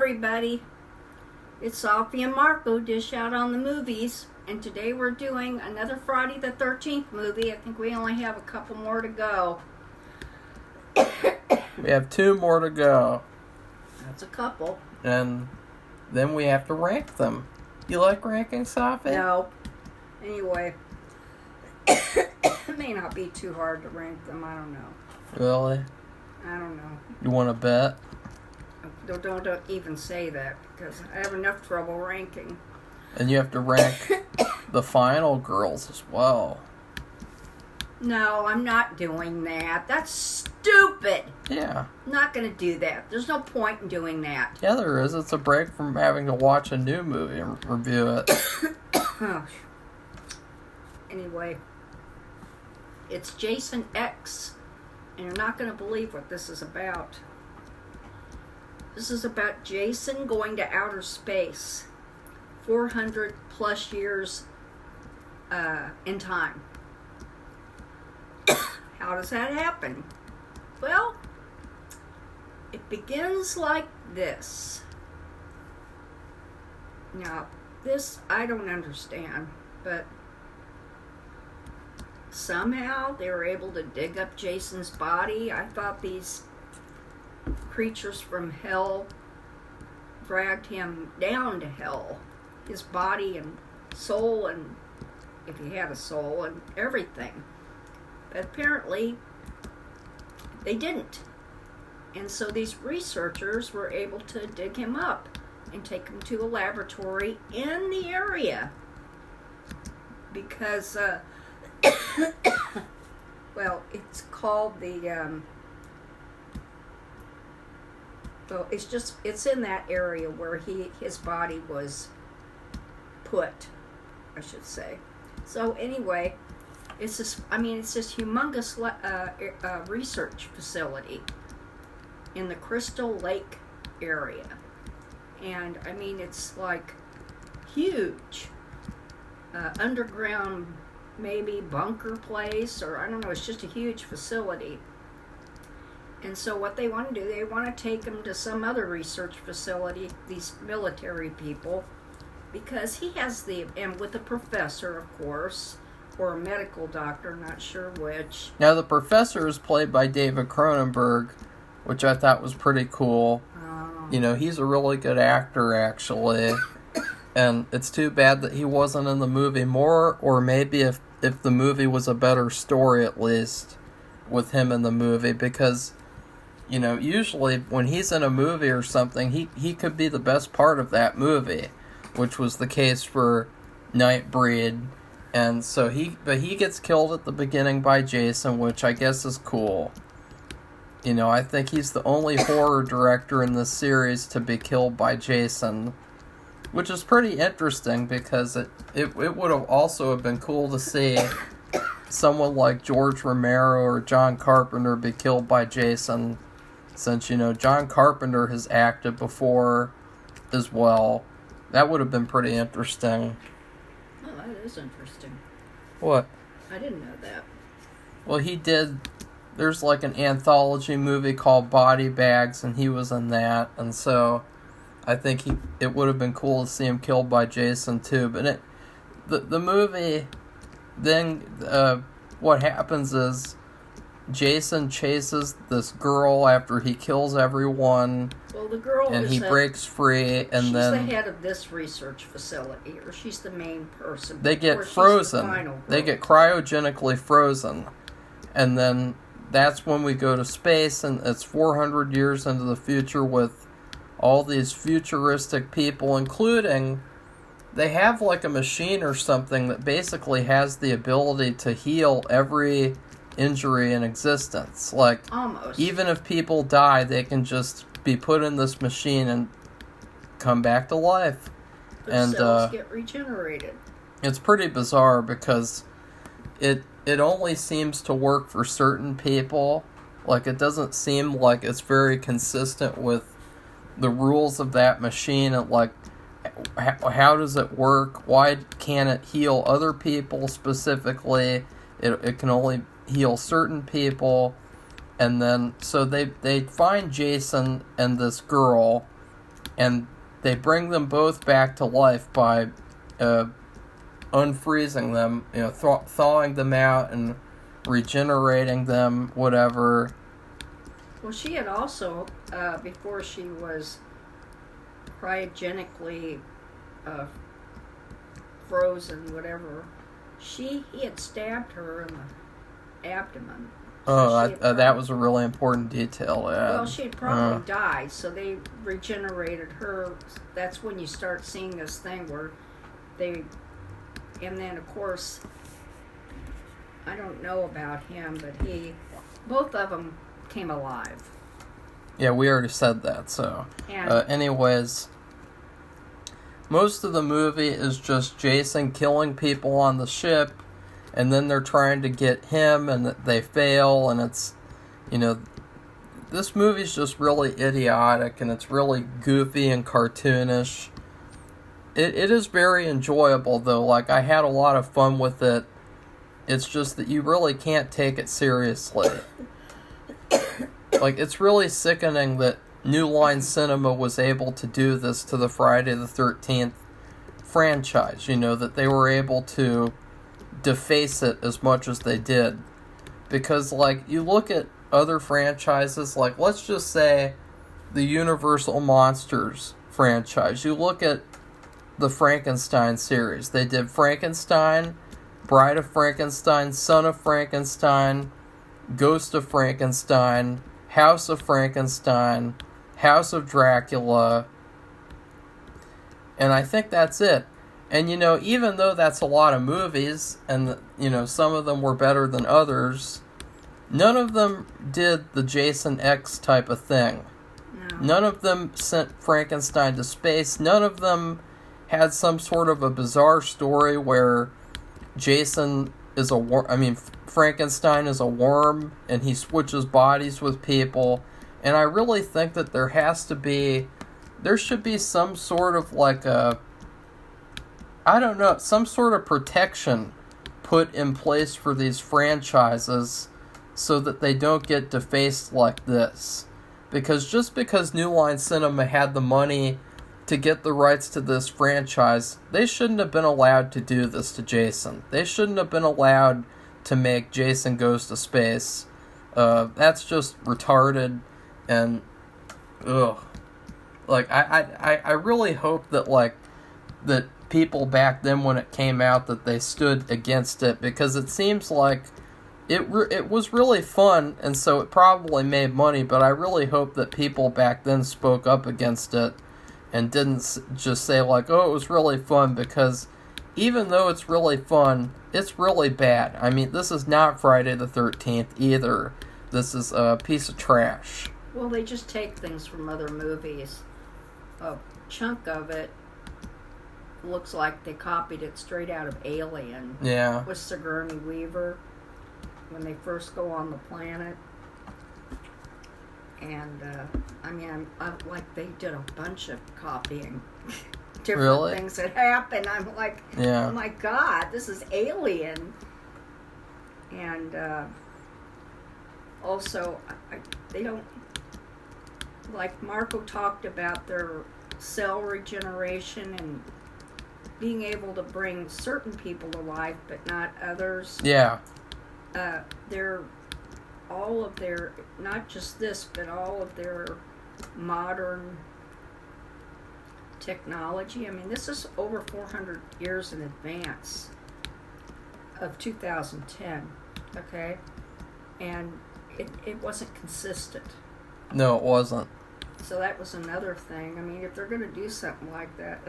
everybody. It's Safi and Marco, dish out on the movies. And today we're doing another Friday the 13th movie. I think we only have a couple more to go. We have 2 more to go. That's a couple. And then we have to rank them. You like ranking, Safi? No. Anyway. It may not be too hard to rank them. I don't know. Really? I don't know. You want to bet? Don't even say that because I have enough trouble ranking. And you have to rank the final girls as well. No, I'm not doing that. That's stupid. Yeah. I'm not going to do that. There's no point in doing that. Yeah, there is. It's a break from having to watch a new movie and review it. Anyway, it's Jason X, and you're not going to believe what this is about. This is about Jason going to outer space, 400 plus years in time. How does that happen? Well, it begins like this. Now, this I don't understand, but somehow they were able to dig up Jason's body. I thought these creatures from hell dragged him down to hell. His body and soul, and if he had a soul, and everything. But apparently, they didn't. And so these researchers were able to dig him up and take him to a laboratory in the area. Because, well, it's called the, well, it's in that area where his body was put, I should say. So anyway, it's this humongous research facility in the Crystal Lake area. And I mean, it's like huge, underground, maybe bunker place, or I don't know, it's just a huge facility. And so what they want to do, they want to take him to some other research facility, these military people, because he has and with a professor, of course, or a medical doctor, not sure which. Now, the professor is played by David Cronenberg, which I thought was pretty cool. You know, he's a really good actor, actually. And it's too bad that he wasn't in the movie more, or maybe if the movie was a better story, at least, with him in the movie, because, you know, usually when he's in a movie or something, he could be the best part of that movie, which was the case for Nightbreed. And so he gets killed at the beginning by Jason, which I guess is cool. You know, I think he's the only horror director in this series to be killed by Jason, which is pretty interesting because it would have also been cool to see someone like George Romero or John Carpenter be killed by Jason, since, you know, John Carpenter has acted before as well. That would have been pretty interesting. Oh, that is interesting. What? I didn't know that. Well, he did. There's like an anthology movie called Body Bags, and he was in that, and so I think it would have been cool to see him killed by Jason too. But the movie, then what happens is Jason chases this girl after he kills everyone. Well, the girl and he breaks free, and she's then the head of this research facility, or she's the main person. They get frozen. They get cryogenically frozen, and then that's when we go to space, and it's 400 years into the future with all these futuristic people, including, they have like a machine or something that basically has the ability to heal every injury in existence. Like, almost. Even if people die, they can just be put in this machine and come back to life. The cells get regenerated. It's pretty bizarre because it only seems to work for certain people. Like, it doesn't seem like it's very consistent with the rules of that machine. And, like, how does it work? Why can't it heal other people specifically? It can only heal certain people. And then, so they find Jason and this girl, and they bring them both back to life by unfreezing them, thawing them out and regenerating them, whatever. Well, she had also, before she was cryogenically frozen, whatever, he had stabbed her in the abdomen. Oh, that was a really important detail. Well, she had probably died, so they regenerated her. That's when you start seeing this thing where they... And then, of course, I don't know about him, but both of them came alive. Yeah, we already said that, so... anyways, most of the movie is just Jason killing people on the ship, and then they're trying to get him, and they fail, and it's, this movie's just really idiotic, and it's really goofy and cartoonish. It is very enjoyable, though. Like, I had a lot of fun with it. It's just that you really can't take it seriously. Like, it's really sickening that New Line Cinema was able to do this to the Friday the 13th franchise. That they were able to deface it as much as they did. Because, like, you look at other franchises, like, let's just say the Universal Monsters franchise. You look at the Frankenstein series. They did Frankenstein, Bride of Frankenstein, Son of Frankenstein, Ghost of Frankenstein, House of Frankenstein, House of Dracula, and I think that's it. And, even though that's a lot of movies, and, some of them were better than others, none of them did the Jason X type of thing. No. None of them sent Frankenstein to space. None of them had some sort of a bizarre story where Jason is a worm. Frankenstein is a worm, and he switches bodies with people. And I really think that there should be some sort of some sort of protection put in place for these franchises so that they don't get defaced like this. Because just because New Line Cinema had the money to get the rights to this franchise, they shouldn't have been allowed to do this to Jason. They shouldn't have been allowed to make Jason Goes to Space. That's just retarded, and ugh. Like, I really hope that, that people back then when it came out, that they stood against it, because it seems like it was really fun, and so it probably made money, but I really hope that people back then spoke up against it and didn't just say, oh, it was really fun, because even though it's really fun, it's really bad. This is not Friday the 13th either. This is a piece of trash. Well, they just take things from other movies. A chunk of it looks like they copied it straight out of Alien. Yeah. With Sigourney Weaver, when they first go on the planet. And, they did a bunch of copying. Different things that happen. I'm like, yeah. Oh my God, this is Alien. And, also, they don't, like Marco talked about their cell regeneration and being able to bring certain people to life, but not others. Yeah. All of their, not just this, but all of their modern technology. This is over 400 years in advance of 2010, okay? And it wasn't consistent. No, it wasn't. So that was another thing. If they're going to do something like that,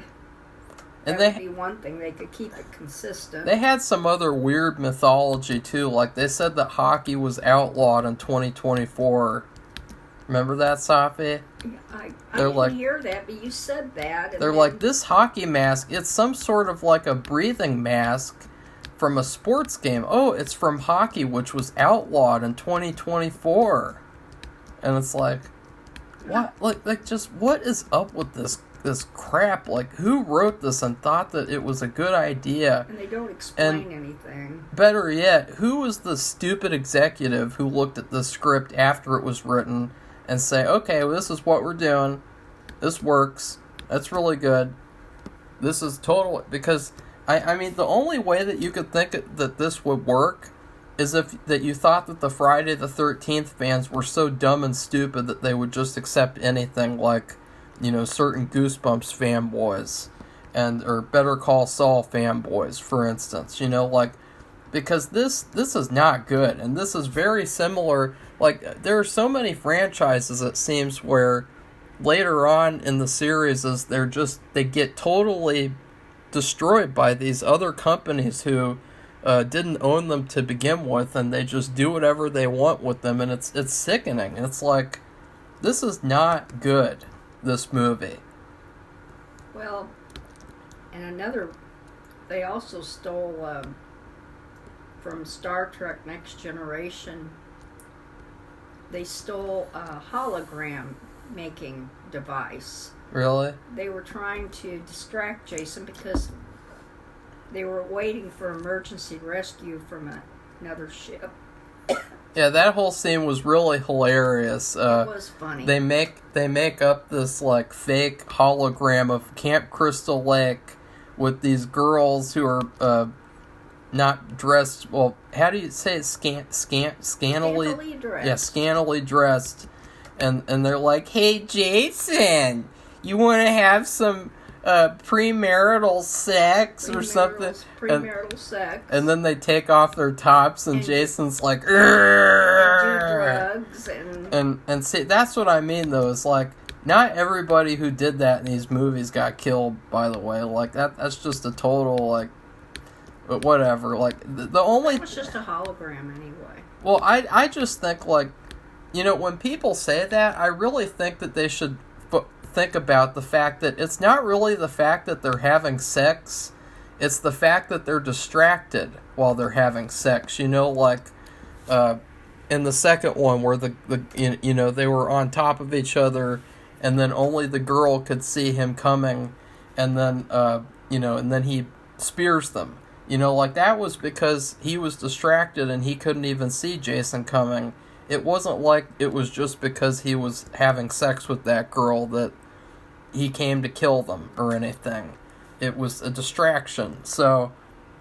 and that would be one thing. They could keep it consistent. They had some other weird mythology, too. Like, they said that hockey was outlawed in 2024. Remember that, Safi? I didn't hear that, but you said that. They're like, this hockey mask, it's some sort of like a breathing mask from a sports game. Oh, it's from hockey, which was outlawed in 2024. And it's like, what? Just what is up with this crap? Like, who wrote this and thought that it was a good idea? And they don't explain anything. Better yet, who was the stupid executive who looked at the script after it was written and say, okay, well, this is what we're doing. This works. That's really good. This is total, because I mean, the only way that you could think that this would work is if that you thought that the Friday the 13th fans were so dumb and stupid that they would just accept anything, like, you know, certain Goosebumps fanboys or Better Call Saul fanboys, for instance. You know, like, because this is not good, and this is very similar. Like, there are so many franchises, it seems, where later on in the series they get totally destroyed by these other companies who didn't own them to begin with, and they just do whatever they want with them, and it's sickening. It's like, this is not good, this movie. Well, and they also stole from Star Trek Next Generation, they stole a hologram making device. Really? They were trying to distract Jason because they were waiting for emergency rescue from another ship. Yeah, that whole scene was really hilarious. It was funny. They make up this, like, fake hologram of Camp Crystal Lake with these girls who are not dressed. Well, how do you say it? Scantily dressed. Yeah, scantily dressed, and they're like, "Hey, Jason, you want to have some premarital sex or something?" Premarital sex. And then they take off their tops, and Jason's like, do drugs and see, that's what I mean, though. Is like, not everybody who did that in these movies got killed. By the way, like that's just a total, like, but whatever. Like the only it was just a hologram anyway. Well, I just think, like, you know, when people say that, I really think that they should think about the fact that it's not really the fact that they're having sex, it's the fact that they're distracted while they're having sex. You know, like in the second one where the you know, they were on top of each other, and then only the girl could see him coming, and then you know, and then he spears them. You know, like, that was because he was distracted and he couldn't even see Jason coming. It wasn't like it was just because he was having sex with that girl that he came to kill them or anything. It was a distraction. So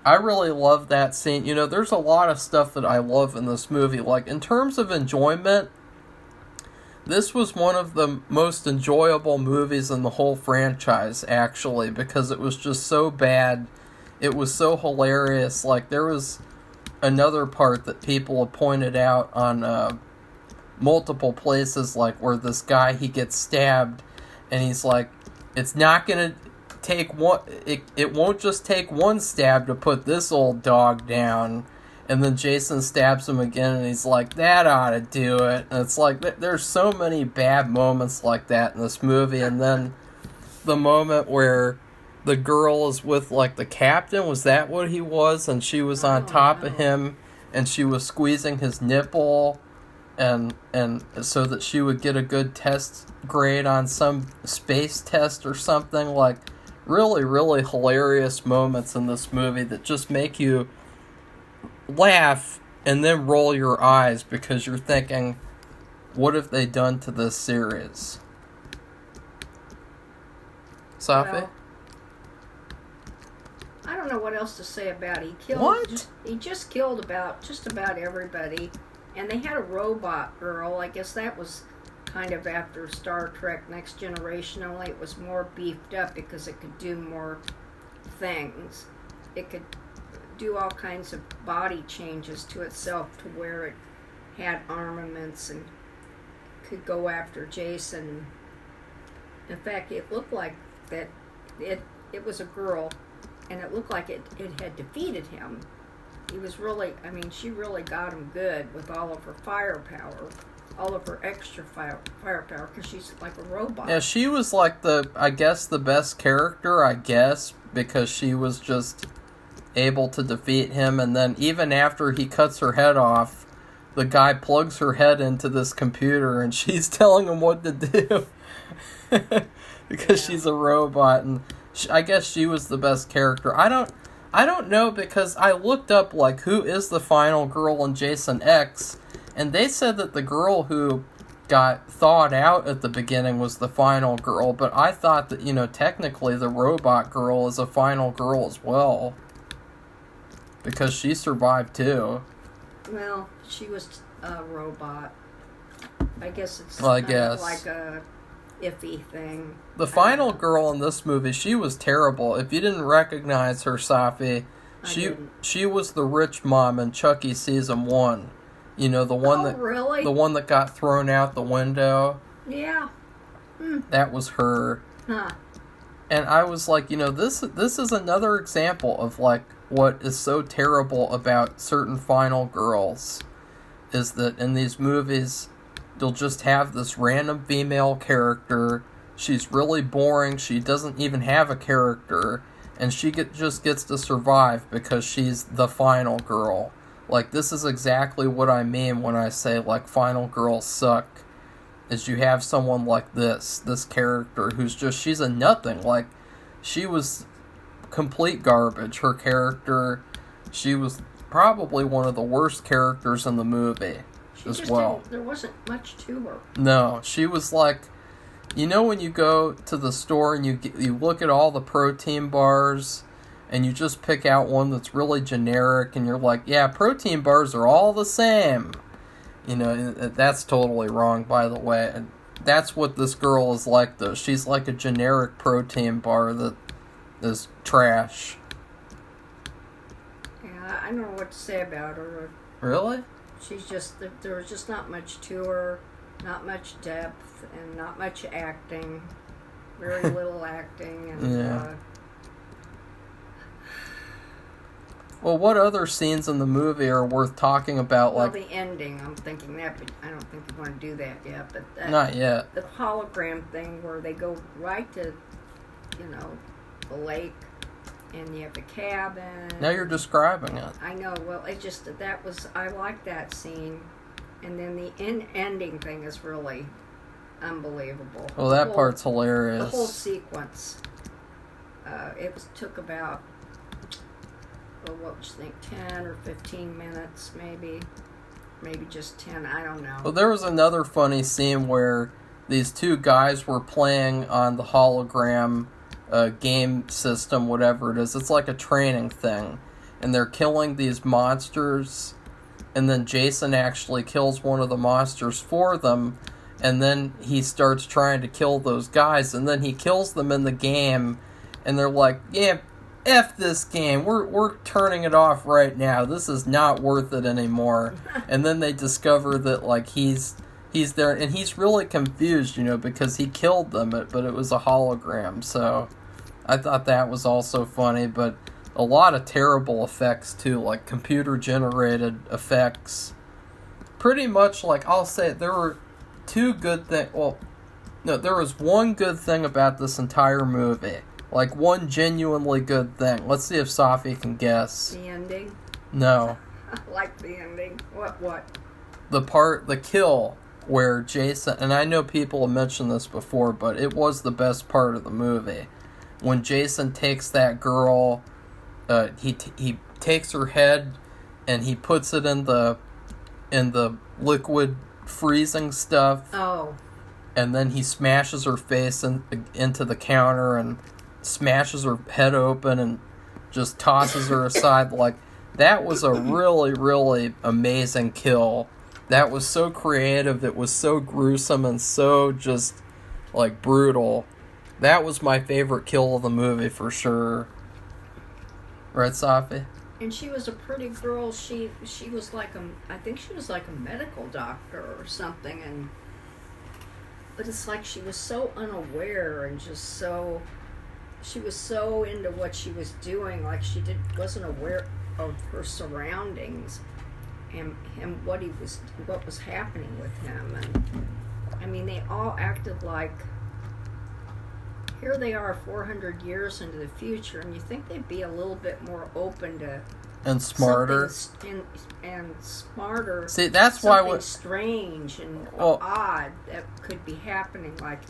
I really love that scene. You know, there's a lot of stuff that I love in this movie. Like, in terms of enjoyment, this was one of the most enjoyable movies in the whole franchise, actually, because it was just so bad. It was so hilarious. Like, there was another part that people have pointed out on multiple places, like, where this guy, he gets stabbed, and he's like, it's not gonna take one, it won't just take one stab to put this old dog down. And then Jason stabs him again, and he's like, that ought to do it. And it's like, there's so many bad moments like that in this movie. And then the moment where the girl is with, like, the captain, was that what he was? And she was on top of him, and she was squeezing his nipple, and so that she would get a good test grade on some space test or something. Like, really, really hilarious moments in this movie that just make you laugh and then roll your eyes because you're thinking, what have they done to this series? Safi? Well, I don't know what else to say about it. He just killed just about everybody. And they had a robot girl. I guess that was kind of after Star Trek Next Generation, only it was more beefed up because it could do more things. It could do all kinds of body changes to itself to where it had armaments and could go after Jason. In fact, it looked like that it was a girl, and it looked like it had defeated him. He was really, I mean, she really got him good with all of her firepower, all of her extra firepower, because she's like a robot. Yeah, she was like the best character, because she was just able to defeat him, and then even after he cuts her head off, the guy plugs her head into this computer, and she's telling him what to do, because she's a robot, and I guess she was the best character. I don't know, because I looked up, like, who is the final girl in Jason X, and they said that the girl who got thawed out at the beginning was the final girl, but I thought that, technically the robot girl is a final girl as well. Because she survived too. Well, she was a robot. I guess it's like a iffy thing. The final girl in this movie, she was terrible. If you didn't recognize her, Safi, she was the rich mom in Chucky season 1. The one really? The one that got thrown out the window. Yeah. That was her. Huh. And I was like, this is another example of like what is so terrible about certain final girls is that in these movies they'll just have this random female character. She's really boring. She doesn't even have a character, and she just gets to survive because she's the final girl. Like, this is exactly what I mean when I say, like, final girls suck. Is you have someone like this character who's just, she's a nothing. Like, she was complete garbage. Her character, she was probably one of the worst characters in the movie as well. There wasn't much to her. No, she was like, when you go to the store and you look at all the protein bars and you just pick out one that's really generic and you're like, yeah, protein bars are all the same. That's totally wrong, by the way. And that's what this girl is like, though. She's like a generic protein bar that is trash. Yeah, I don't know what to say about her. Really? She's just, there was just not much to her, not much depth, and not much acting. Very little acting. And, yeah. Well, what other scenes in the movie are worth talking about? Well, the ending, I'm thinking that, but I don't think you want to do that yet. But not yet. The hologram thing where they go right to, the lake, and you have the cabin. Now you're describing it. I know. Well, it just, I like that scene. And then the ending thing is really unbelievable. Well, that part's hilarious. The whole sequence. Took about, what would you think, 10 or 15 minutes, maybe. Maybe just 10, I don't know. Well, there was another funny scene where these two guys were playing on the hologram game system, whatever it is. It's like a training thing. And they're killing these monsters. And then Jason actually kills one of the monsters for them. And then he starts trying to kill those guys. And then he kills them in the game. And they're like, yeah, F this game. We're turning it off right now. This is not worth it anymore. And then they discover that, like, he's there. And he's really confused, because he killed them. But it was a hologram. So I thought that was also funny. But a lot of terrible effects, too. Like, computer-generated effects. Pretty much, like, I'll say there were two good things. Well, no, there was one good thing about this entire movie. Like, one genuinely good thing. Let's see if Safi can guess. The ending? No. I like the ending. What? The kill where Jason, and I know people have mentioned this before, but it was the best part of the movie. When Jason takes that girl, he takes her head and he puts it in the liquid freezing stuff. Oh. And then he smashes her face into the counter and smashes her head open and just tosses her aside. Like, that was a really, really amazing kill. That was so creative. It was so gruesome and so just, like, brutal. That was my favorite kill of the movie for sure. Right, Safi? And she was a pretty girl. She was like I think she was like a medical doctor or something. But it's like she was so unaware and just so... She was so into what she was doing, like she wasn't aware of her surroundings and what was happening with him. And I mean, they all acted like, here they are 400 years into the future, and you think they'd be a little bit more open to and smarter and smarter. See, that's why something strange and odd that could be happening, like.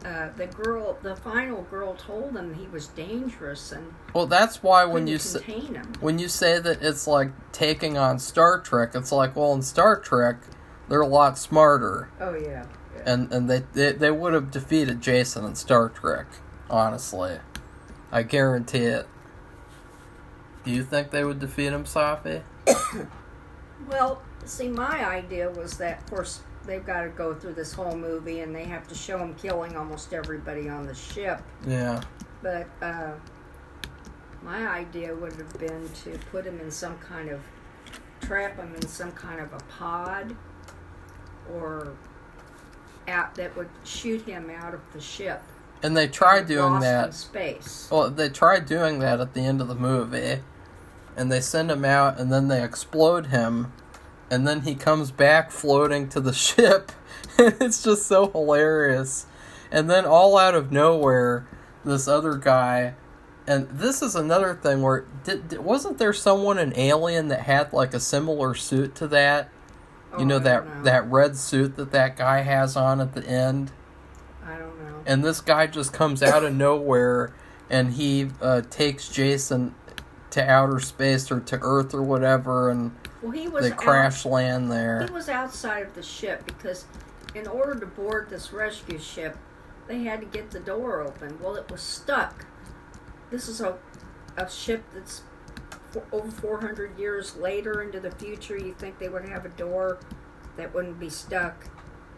The final girl told him he was dangerous, and that's why when you him. When you say that it's like taking on Star Trek, it's like, well, in Star Trek, They're a lot smarter. Oh, yeah. And they would have defeated Jason in Star Trek, honestly. I guarantee it. Do you think they would defeat him, Safi? Well, see, my idea was that, of course, they've got to go through this whole movie and they have to show him killing almost everybody on the ship. Yeah. But my idea would have been to put him in some kind of, trap him in some kind of a pod or out that would shoot him out of the ship. And they tried doing lost that. In space. Well, they tried doing that at the end of the movie. And they send him out and then they explode him. And then he comes back floating to the ship. It's just so hilarious. And then all out of nowhere, this other guy... And this is another thing where... wasn't there someone in Alien that had like a similar suit to that? You know, that red suit that guy has on at the end? I don't know. And this guy just comes out of nowhere and he takes Jason to outer space or to Earth or whatever, and they crash land there. He was outside of the ship because in order to board this rescue ship, they had to get the door open. Well, it was stuck. This is a ship that's over 400 years later into the future. You think they would have a door that wouldn't be stuck?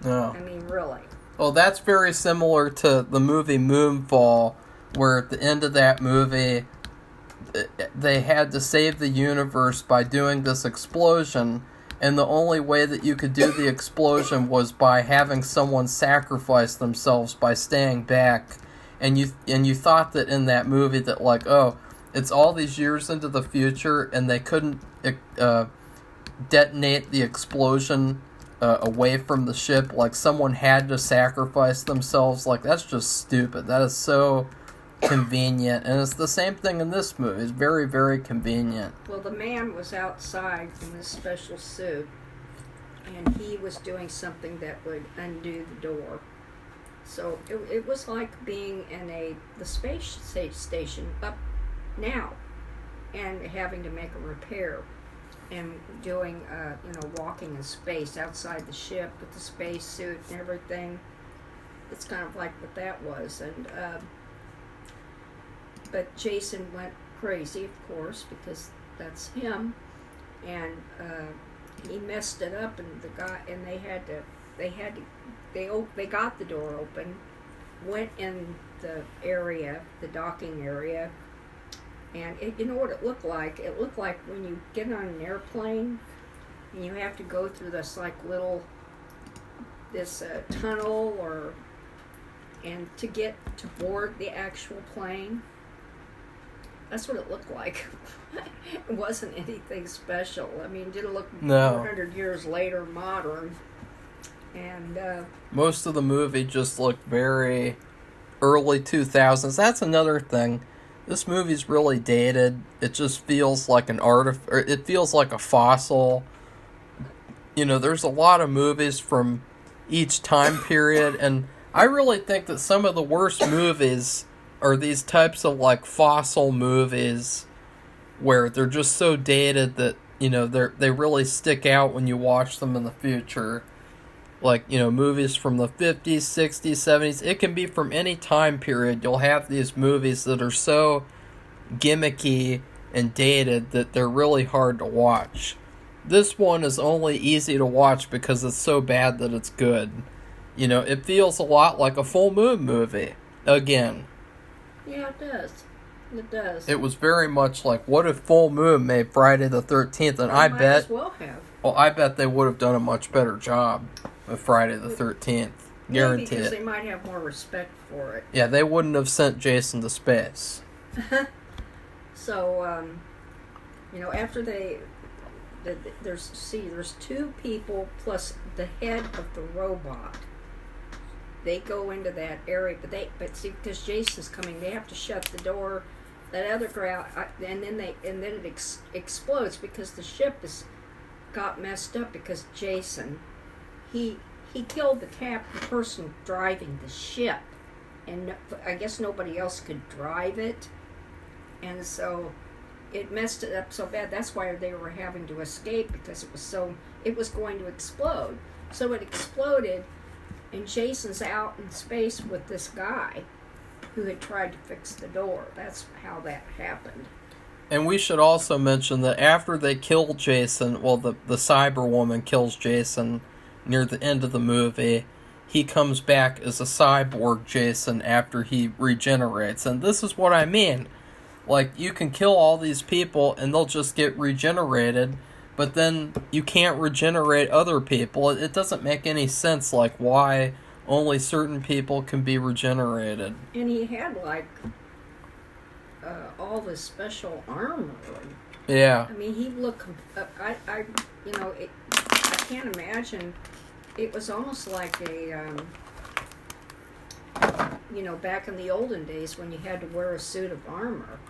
No. I mean, really. Well, that's very similar to the movie Moonfall, where at the end of that movie, they had to save the universe by doing this explosion, and the only way that you could do the explosion was by having someone sacrifice themselves by staying back. And you thought that in that movie that, like, oh, it's all these years into the future, and they couldn't detonate the explosion away from the ship. Like, someone had to sacrifice themselves. Like, that's just stupid. That is so convenient. And it's the same thing in this movie. It's very, very convenient. Well, the man was outside in this special suit, and he was doing something that would undo the door. So it was like being in the space station up now and having to make a repair and doing, walking in space outside the ship with the space suit and everything. It's kind of like what that was. And but Jason went crazy, of course, because that's him. And he messed it up, and they got the door open, went in the area, the docking area, and you know what it looked like? It looked like when you get on an airplane and you have to go through this tunnel and to get to board the actual plane. That's what it looked like. It wasn't anything special. I mean, it didn't look 400 years later modern. And most of the movie just looked very early 2000s. That's another thing. This movie's really dated. It just feels like it feels like a fossil. You know, there's a lot of movies from each time period, and I really think that some of the worst movies are these types of like fossil movies where they're just so dated that, you know, they really stick out when you watch them in the future. Like, you know, movies from the 50s, 60s, 70s. It can be from any time period. You'll have these movies that are so gimmicky and dated that they're really hard to watch. This one is only easy to watch because it's so bad that it's good. You know, it feels a lot like a full moon movie. Again. Yeah, it does. It does. It was very much like, what if Full Moon made Friday the 13th? And I bet... As well have. Well, I bet they would have done a much better job with Friday the 13th. Guaranteed. Maybe because they might have more respect for it. Yeah, they wouldn't have sent Jason to space. So, after there's two people plus the head of the robot. They go into that area, but see, because Jason's coming, they have to shut the door. That other guy, and then it explodes because the ship got messed up because Jason, he killed the person driving the ship, and I guess nobody else could drive it, and so it messed it up so bad. That's why they were having to escape, because it was going to explode. So it exploded, and Jason's out in space with this guy who had tried to fix the door. That's how that happened. And we should also mention that after they kill Jason, well, the cyber woman kills Jason near the end of the movie, he comes back as a cyborg Jason after he regenerates. And this is what I mean. Like, you can kill all these people and they'll just get regenerated, but then you can't regenerate other people. It doesn't make any sense, like, why only certain people can be regenerated. And he had, like, all this special armor. Yeah. I mean, he looked, I can't imagine. It was almost like a, back in the olden days when you had to wear a suit of armor.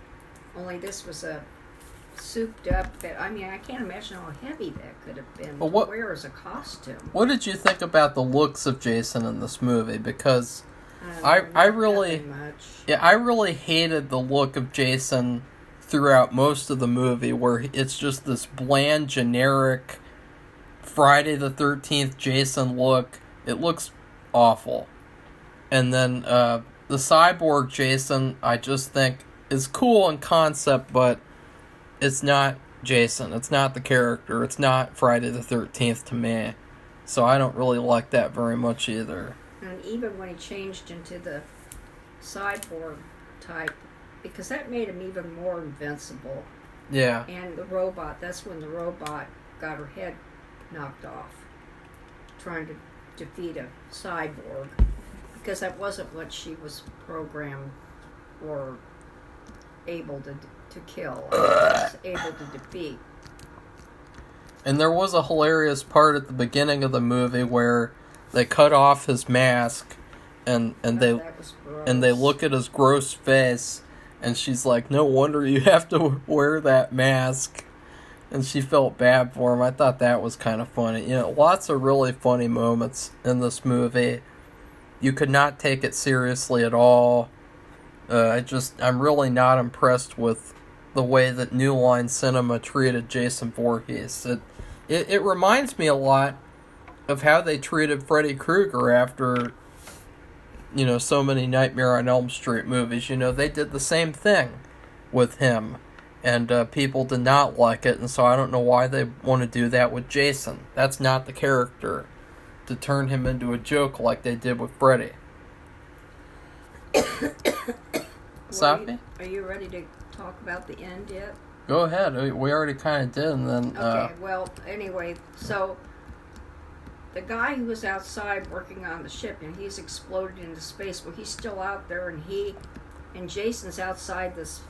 Only this was a souped up, I mean, I can't imagine how heavy that could have been to wear as a costume. What did you think about the looks of Jason in this movie? Because I really hated the look of Jason throughout most of the movie, where it's just this bland, generic Friday the 13th Jason look. It looks awful. And then the cyborg Jason, I just think, is cool in concept, but it's not Jason. It's not the character. It's not Friday the 13th to me. So I don't really like that very much either. And even when he changed into the cyborg type, because that made him even more invincible. Yeah. And the robot, that's when the robot got her head knocked off, trying to defeat a cyborg, because that wasn't what she was programmed or able to kill, was able to defeat. And there was a hilarious part at the beginning of the movie where they cut off his mask and they look at his gross face, and she's like, "No wonder you have to wear that mask." And she felt bad for him. I thought that was kind of funny. Lots of really funny moments in this movie. You could not take it seriously at all. I'm really not impressed with the way that New Line Cinema treated Jason Voorhees. It reminds me a lot of how they treated Freddy Krueger after, so many Nightmare on Elm Street movies. They did the same thing with him, and people did not like it, and so I don't know why they want to do that with Jason. That's not the character, to turn him into a joke like they did with Freddy. Safi? Are you ready to talk about the end yet? Go ahead. We already kind of did, and then... Okay, well, anyway, so the guy who was outside working on the ship, and he's exploded into space, well, he's still out there, and Jason's outside this,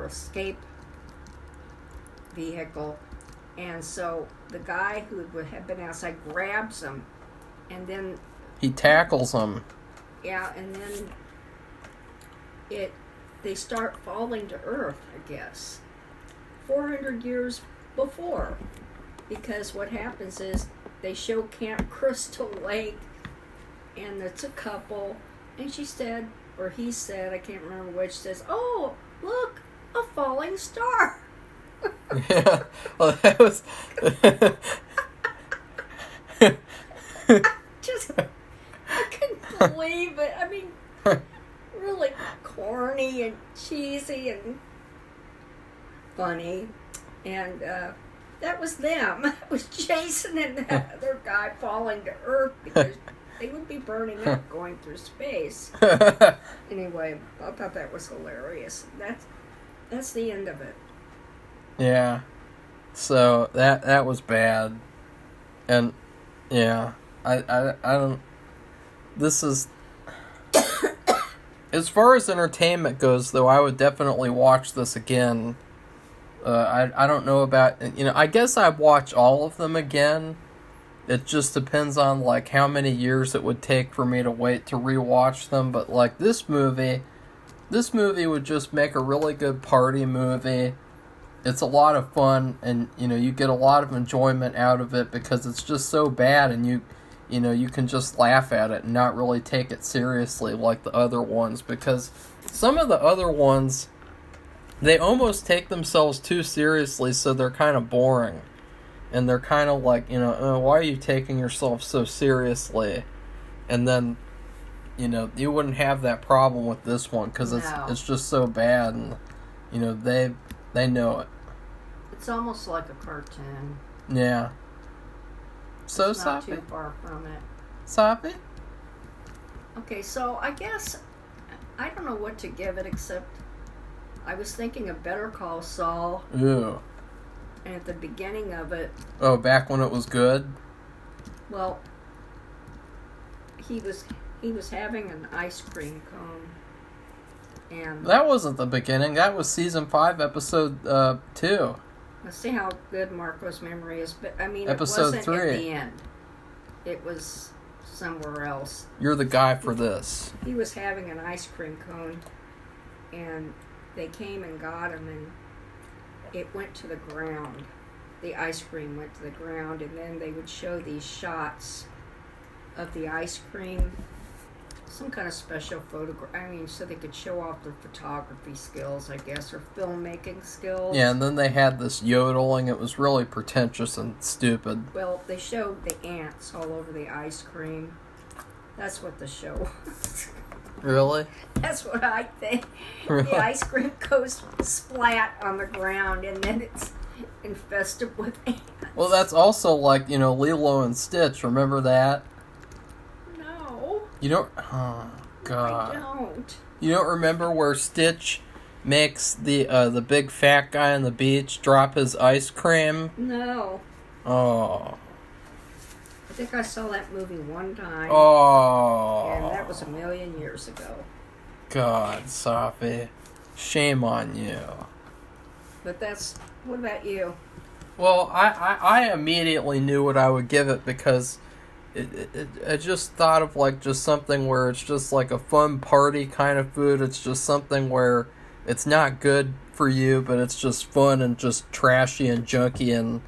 escape vehicle, and so the guy who had been outside grabs him, and then... He tackles him. Yeah, and then they start falling to Earth, I guess, 400 years before, because what happens is they show Camp Crystal Lake, and it's a couple, and she said, or he said, I can't remember which, says, "Oh, look, a falling star." Yeah, well, that was... I couldn't believe it. I mean, really corny and cheesy and funny. And that was them. It was Jason and that other guy falling to Earth because they would be burning up going through space. Anyway, I thought that was hilarious. That's the end of it. Yeah. So that was bad. And yeah, I don't... This is... As far as entertainment goes, though, I would definitely watch this again. I don't know about... I guess I'd watch all of them again. It just depends on, how many years it would take for me to wait to rewatch them. But, this movie would just make a really good party movie. It's a lot of fun, and, you get a lot of enjoyment out of it because it's just so bad, and you can just laugh at it and not really take it seriously like the other ones, because some of the other ones, they almost take themselves too seriously, so they're kind of boring. and they're kind of like, why are you taking yourself so seriously? And then, you wouldn't have that problem with this one because it's just so bad, and they know it. It's almost like a cartoon. Yeah. So it's not Safi? too far from it. Safi? Okay, so I guess I don't know what to give it, except I was thinking of Better Call Saul. Ooh. And at the beginning of it... Oh, back when it was good? Well, he was having an ice cream cone. And that wasn't the beginning. That was season 5, episode 2. Let's see how good Marco's memory is. But, I mean, episode it wasn't 3. at the end. It was somewhere else. You're the guy for this. He was having an ice cream cone, and they came and got him, and it went to the ground. The ice cream went to the ground, and then they would show these shots of the ice cream, some kind of special photograph. I mean, so they could show off their photography skills, I guess, or filmmaking skills. Yeah, and then they had this yodeling. It was really pretentious and stupid. Well, they showed the ants all over the ice cream. That's what the show was. Really? That's what I think. Really? The ice cream goes splat on the ground, and then it's infested with ants. Well, that's also like, Lilo and Stitch. Remember that? No. You don't... Oh, God. I don't. You don't remember where Stitch makes the big fat guy on the beach drop his ice cream? No. Oh. I think I saw that movie one time. Oh. And that was a million years ago. God, Safi. Shame on you. But what about you? Well, I immediately knew what I would give it because I just thought of like just something where it's just like a fun party kind of food. It's just something where it's not good for you, but it's just fun and just trashy and junky and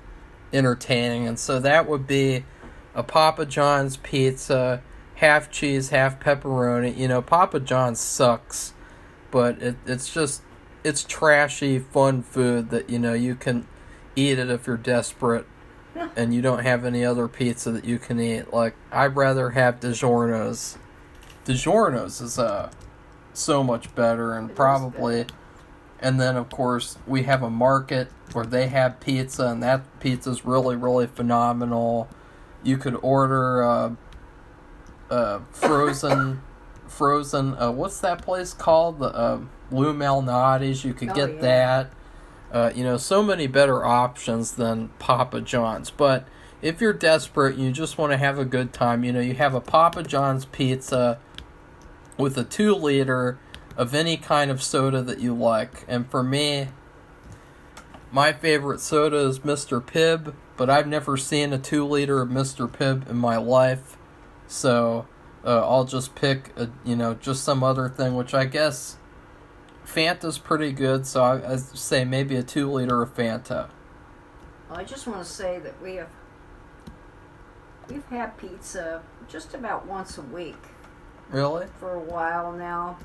entertaining. And so that would be a Papa John's pizza, half cheese, half pepperoni. Papa John's sucks, but it's trashy, fun food that, you can eat it if you're desperate and you don't have any other pizza that you can eat. Like, I'd rather have DiGiorno's. DiGiorno's is so much better, and probably... And then, of course, we have a market where they have pizza, and that pizza's really, really phenomenal. You could order frozen, what's that place called? The Lou Malnati's. You could get that. So many better options than Papa John's. But if you're desperate and you just want to have a good time, you have a Papa John's pizza with a 2-liter of any kind of soda that you like. And for me, my favorite soda is Mr. Pibb, but I've never seen a 2-liter of Mr. Pibb in my life. So I'll just pick, just some other thing, which I guess Fanta's pretty good, so I'd say maybe a 2-liter of Fanta. Well, I just want to say that we've had pizza just about once a week. Really? For a while now.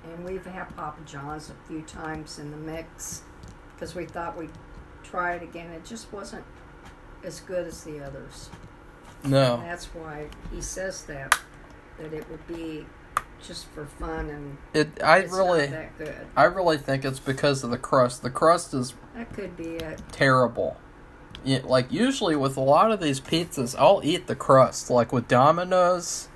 And we've had Papa John's a few times in the mix because we thought we'd try it again. It just wasn't as good as the others. No. And that's why he says that it would be just for fun, and it's not that good. I really think it's because of the crust. The crust is that could be it. Terrible. Like usually with a lot of these pizzas, I'll eat the crust. Like with Domino's,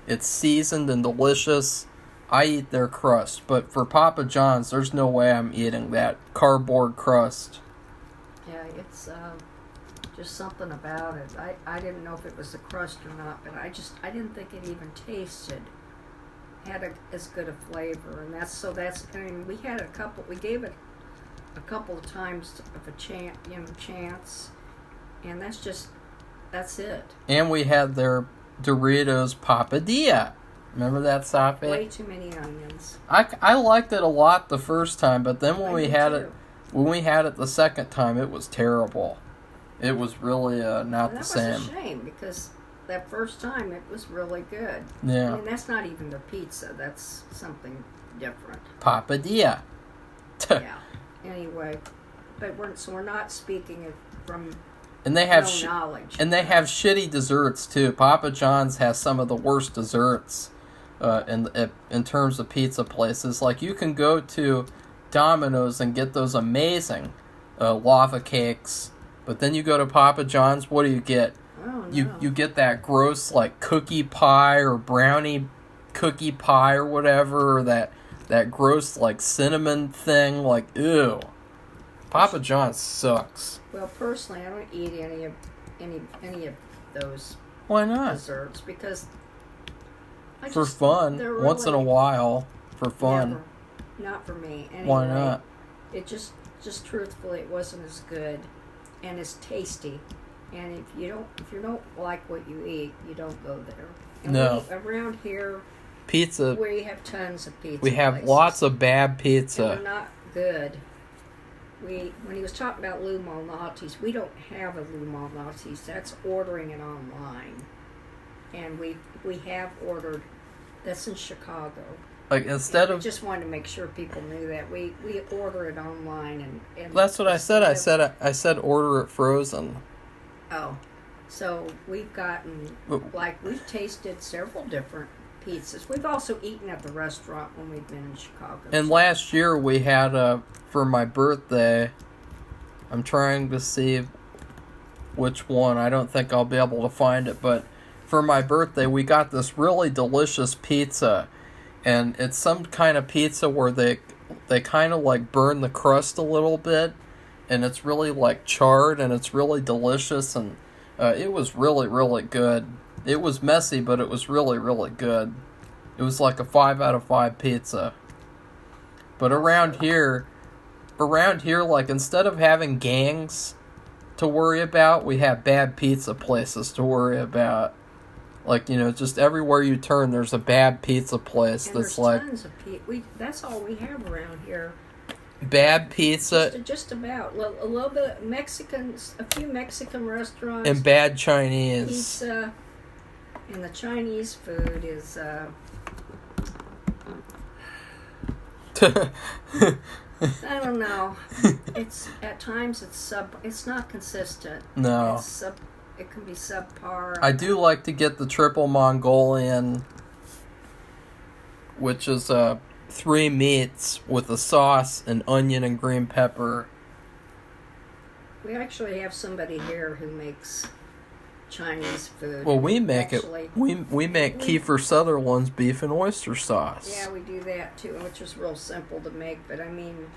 it's seasoned and delicious. I eat their crust, but for Papa John's, there's no way I'm eating that cardboard crust. Yeah, it's just something about it. I didn't know if it was the crust or not, but I didn't think it even had as good a flavor, and that's. I mean, we gave it a couple of times of a chance, and that's it. And we had their Doritos Papadilla. Remember that, Safi? Way too many onions. I liked it a lot the first time, but then when we had it the second time, it was terrible. It was really not the same. That was a shame because that first time it was really good. Yeah. I mean, that's not even the pizza. That's something different. Papadilla. Yeah. Anyway, but we're not speaking it from and they have no knowledge. And they have shitty desserts too. Papa John's has some of the worst desserts in terms of pizza places. Like you can go to Domino's and get those amazing lava cakes, but then you go to Papa John's, what do you get? Oh, no. You get that gross like cookie pie or brownie cookie pie or whatever, or that gross like cinnamon thing. Like ew, Papa John's sucks. Well, personally, I don't eat any of those. Why not? Desserts because for fun, really, once in a while, for fun. Never, not for me. Anyway, why not? It just truthfully, it wasn't as good and as tasty. And if you don't like what you eat, you don't go there. And no. Around here, pizza. We have tons of pizza. We have places. Lots of bad pizza. And they're not good. When he was talking about Lou Malnati's, we don't have a Lou Malnati's. That's ordering it online, and we have ordered. That's in Chicago. Like instead of, I just wanted to make sure people knew that we order it online and that's what I said. I said order it frozen. Oh, so we've gotten we've tasted several different pizzas. We've also eaten at the restaurant when we've been in Chicago. And last year we had for my birthday. I'm trying to see which one. I don't think I'll be able to find it, but for my birthday we got this really delicious pizza, and it's some kind of pizza where they kind of like burn the crust a little bit, and it's really like charred, and it's really delicious, and it was really, really good. It was messy, but it was really, really good. It was like a 5 out of 5 pizza. But around here, like instead of having gangs to worry about, we have bad pizza places to worry about. Like, you know, just everywhere you turn, there's a bad pizza place and that's there's like tons of that's all we have around here. Bad pizza. Just about a little bit of Mexicans, a few Mexican restaurants, and bad Chinese pizza, and the Chinese food is. I don't know. It's at times it's not consistent. No. It can be subpar. I do like to get the triple Mongolian, which is 3 meats with a sauce and onion and green pepper. We actually have somebody here who makes Chinese food. Well, we make it. We make Kiefer Sutherland's beef and oyster sauce. Yeah, we do that too, which is real simple to make. But I mean,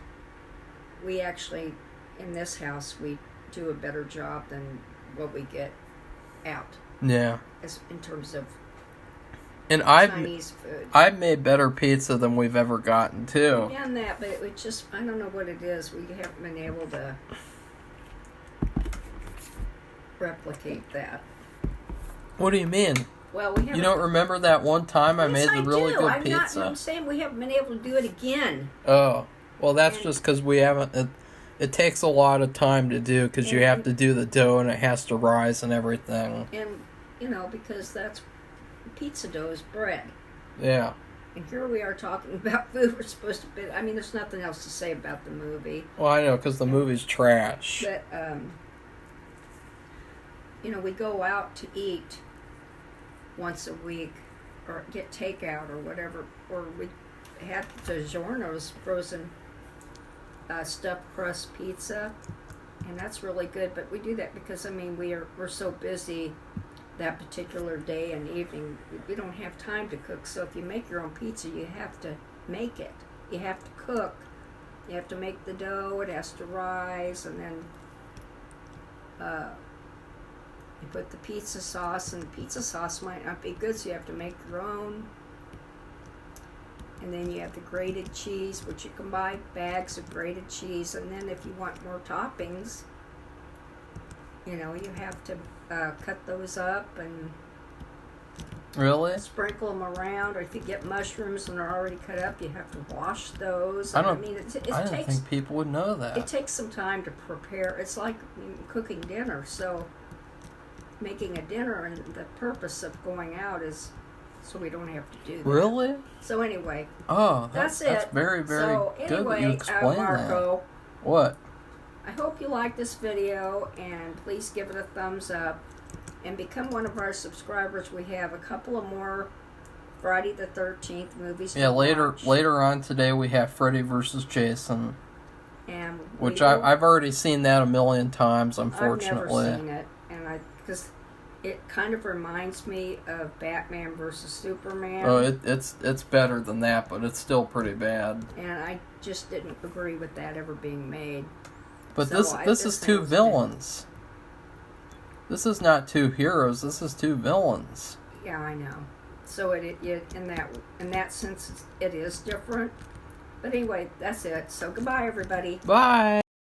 we actually in this house we do a better job than what we get out. Yeah. In terms of Chinese food. I've made better pizza than we've ever gotten too. We've done that, but it just I don't know what it is. We haven't been able to replicate that. What do you mean? Well, we haven't. You don't remember that one time I made the really do. good pizza? I'm saying we haven't been able to do it again. Oh, well, that's just because we haven't. It takes a lot of time to do because you have to do the dough and it has to rise and everything. And, you know, because that's pizza dough is bread. Yeah. And here we are talking about food. We're supposed to be. I mean, there's nothing else to say about the movie. Well, I know because the movie's trash. But, you know, we go out to eat once a week or get takeout or whatever. Or we had DiGiorno's frozen stuffed crust pizza, and that's really good. But we do that because I mean we're so busy that particular day and evening. We don't have time to cook. So if you make your own pizza, you have to make it. You have to cook. You have to make the dough. It has to rise, and then you put the pizza sauce. And the pizza sauce might not be good, so you have to make your own. And then you have the grated cheese, which you can buy bags of grated cheese. And then if you want more toppings, you know, you have to cut those up and really sprinkle them around. Or if you get mushrooms and they're already cut up, you have to wash those. I don't takes, think people would know that. It takes some time to prepare. It's like cooking dinner. So making a dinner, and the purpose of going out is so we don't have to do that. Really? So anyway. Oh, that's it. That's very, very so good anyway, that you explained Marco, that. What? I hope you like this video, and please give it a thumbs up and become one of our subscribers. We have a couple of more Friday the 13th movies to watch. Later on today we have Freddy vs. Jason, and which I've already seen that a million times, unfortunately. I've never seen it, and because it kind of reminds me of Batman vs. Superman. Oh, it's better than that, but it's still pretty bad. And I just didn't agree with that ever being made. But this is two villains. This is not two heroes. This is two villains. Yeah, I know. So it in that sense it is different. But anyway, that's it. So goodbye, everybody. Bye.